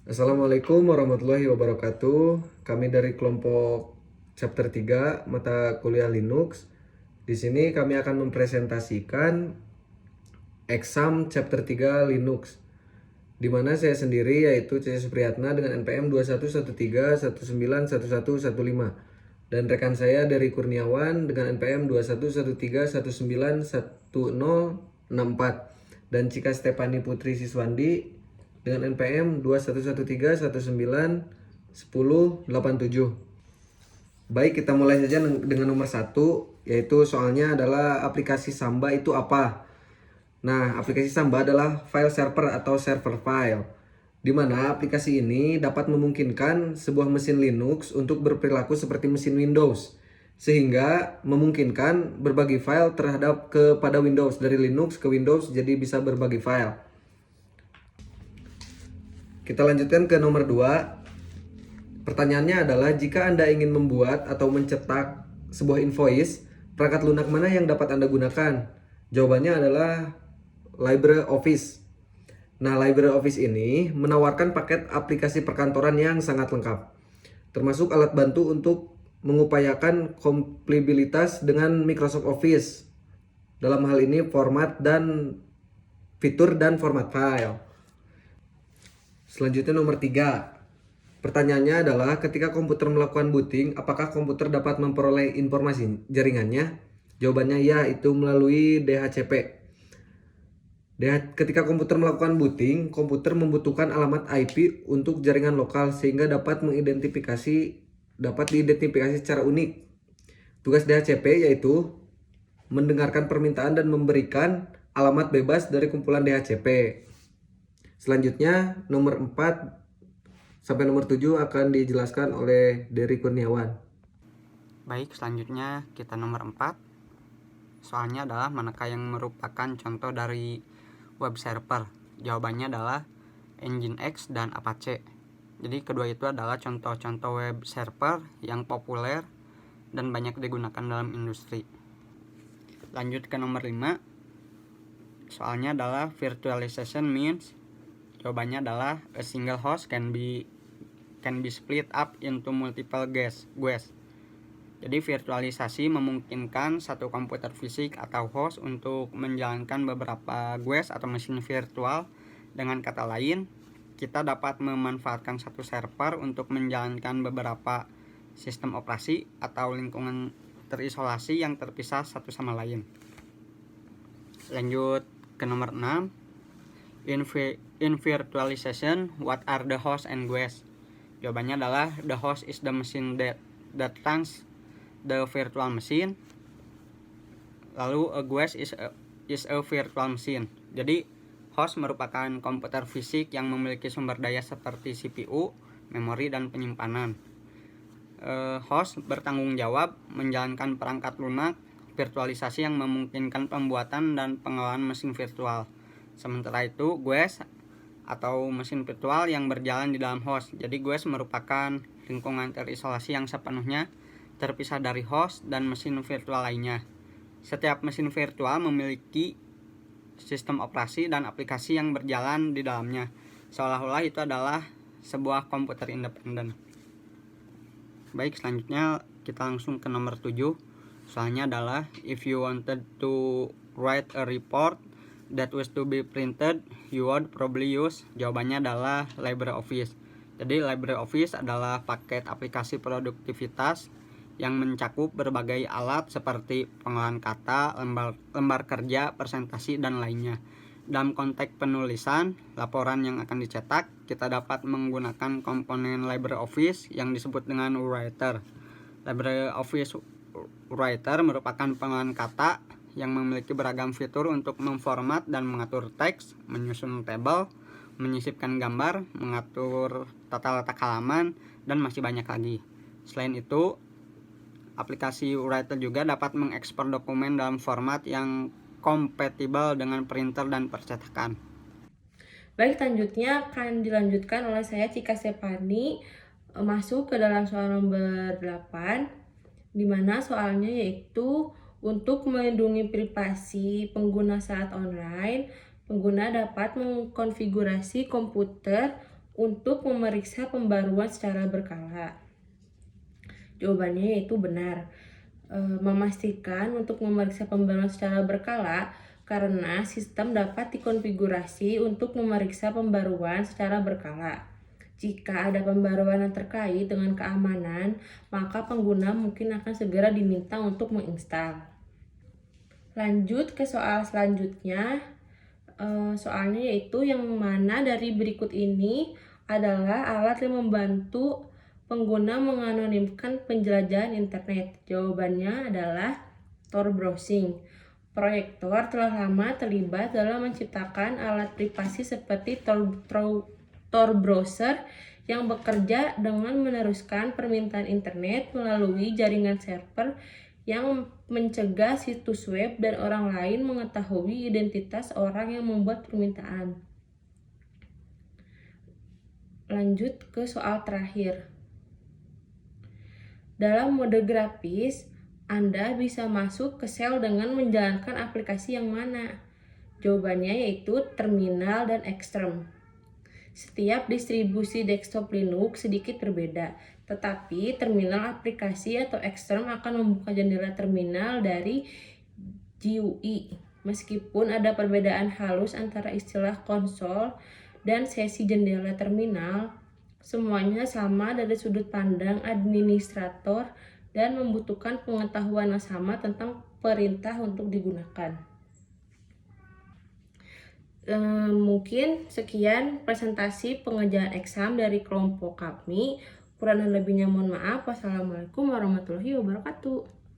Assalamualaikum warahmatullahi wabarakatuh. Kami dari kelompok chapter 3 mata kuliah Linux. Di sini kami akan mempresentasikan exam chapter 3 Linux. Di mana saya sendiri yaitu C. Supriyatna dengan NPM 2113191115 dan rekan saya dari Kurniawan dengan NPM 2113191064 dan Cika Stepani Putri Siswandi dengan NPM 2113191087. Baik, kita mulai saja dengan nomor 1, yaitu soalnya adalah aplikasi Samba itu apa? Nah, aplikasi Samba adalah file server atau server file, di mana aplikasi ini dapat memungkinkan sebuah mesin Linux untuk berperilaku seperti mesin Windows, sehingga memungkinkan berbagi file terhadap kepada Windows, dari Linux ke Windows, jadi bisa berbagi file. Kita lanjutkan ke nomor 2. Pertanyaannya adalah, jika Anda ingin membuat atau mencetak sebuah invoice, perangkat lunak mana yang dapat Anda gunakan? Jawabannya adalah LibreOffice. Nah, LibreOffice ini menawarkan paket aplikasi perkantoran yang sangat lengkap, termasuk alat bantu untuk mengupayakan kompatibilitas dengan Microsoft Office. Dalam hal ini format dan fitur dan format file. Selanjutnya nomor 3. Pertanyaannya adalah, ketika komputer melakukan booting, apakah komputer dapat memperoleh informasi jaringannya? Jawabannya ya, itu melalui DHCP. Ketika komputer melakukan booting, komputer membutuhkan alamat IP untuk jaringan lokal sehingga dapat diidentifikasi secara unik. Tugas DHCP yaitu mendengarkan permintaan dan memberikan alamat bebas dari kumpulan DHCP. Selanjutnya nomor 4 sampai nomor 7 akan dijelaskan oleh Dery Kurniawan. Baik, selanjutnya kita nomor 4. Soalnya adalah manakah yang merupakan contoh dari web server? Jawabannya adalah Nginx dan Apache. Jadi kedua itu adalah contoh-contoh web server yang populer dan banyak digunakan dalam industri. Lanjut ke nomor 5. Soalnya adalah virtualization means. Jawabannya adalah a single host can be split up into multiple guests. Jadi virtualisasi memungkinkan satu komputer fisik atau host untuk menjalankan beberapa guest atau mesin virtual. Dengan kata lain, kita dapat memanfaatkan satu server untuk menjalankan beberapa sistem operasi atau lingkungan terisolasi yang terpisah satu sama lain. Lanjut ke nomor 6. In virtualization, what are the host and guests? Jawabannya adalah the host is the machine that runs the virtual machine. Lalu a guest is a virtual machine. Jadi host merupakan komputer fisik yang memiliki sumber daya seperti CPU, memori, dan penyimpanan. Host bertanggung jawab menjalankan perangkat lunak virtualisasi yang memungkinkan pembuatan dan pengelolaan mesin virtual. Sementara itu, guest atau mesin virtual yang berjalan di dalam host. Jadi guest merupakan lingkungan terisolasi yang sepenuhnya terpisah dari host dan mesin virtual lainnya. Setiap mesin virtual memiliki sistem operasi dan aplikasi yang berjalan di dalamnya, seolah-olah itu adalah sebuah komputer independen. Baik, selanjutnya kita langsung ke nomor 7. Soalnya adalah, if you wanted to write a report that was to be printed, you would probably use. Jawabannya adalah LibreOffice. Jadi LibreOffice adalah paket aplikasi produktivitas yang mencakup berbagai alat seperti pengolahan kata, lembar kerja, presentasi, dan lainnya. Dalam konteks penulisan laporan yang akan dicetak, kita dapat menggunakan komponen LibreOffice yang disebut dengan Writer. LibreOffice Writer merupakan pengolahan kata yang memiliki beragam fitur untuk memformat dan mengatur teks, menyusun tabel, menyisipkan gambar, mengatur tata letak halaman, dan masih banyak lagi. Selain itu, aplikasi Writer juga dapat mengekspor dokumen dalam format yang kompatibel dengan printer dan percetakan. Baik, selanjutnya akan dilanjutkan oleh saya Cika Stepani, masuk ke dalam soal nomor 8, di mana soalnya yaitu, untuk melindungi privasi pengguna saat online, pengguna dapat mengkonfigurasi komputer untuk memeriksa pembaruan secara berkala? Jawabannya yaitu benar. Memastikan untuk memeriksa pembaruan secara berkala karena sistem dapat dikonfigurasi untuk memeriksa pembaruan secara berkala. Jika ada pembaruan yang terkait dengan keamanan, maka pengguna mungkin akan segera diminta untuk menginstal. Lanjut ke soal selanjutnya. Soalnya yaitu yang mana dari berikut ini adalah alat yang membantu pengguna menganonimkan penjelajahan internet. Jawabannya adalah Tor browsing. Proyektor telah lama terlibat dalam menciptakan alat privasi seperti Tor browser yang bekerja dengan meneruskan permintaan internet melalui jaringan server yang mencegah situs web dan orang lain mengetahui identitas orang yang membuat permintaan. Lanjut ke soal terakhir. Dalam mode grafis, Anda bisa masuk ke sel dengan menjalankan aplikasi yang mana? Jawabannya yaitu terminal dan Xterm. Setiap distribusi desktop Linux sedikit berbeda, tetapi terminal aplikasi atau Xterm akan membuka jendela terminal dari GUI. Meskipun ada perbedaan halus antara istilah konsol dan sesi jendela terminal, semuanya sama dari sudut pandang administrator dan membutuhkan pengetahuan yang sama tentang perintah untuk digunakan. Mungkin sekian presentasi pengerjaan eksam dari kelompok kami. Kurang dan lebihnya mohon maaf. Wassalamualaikum warahmatullahi wabarakatuh.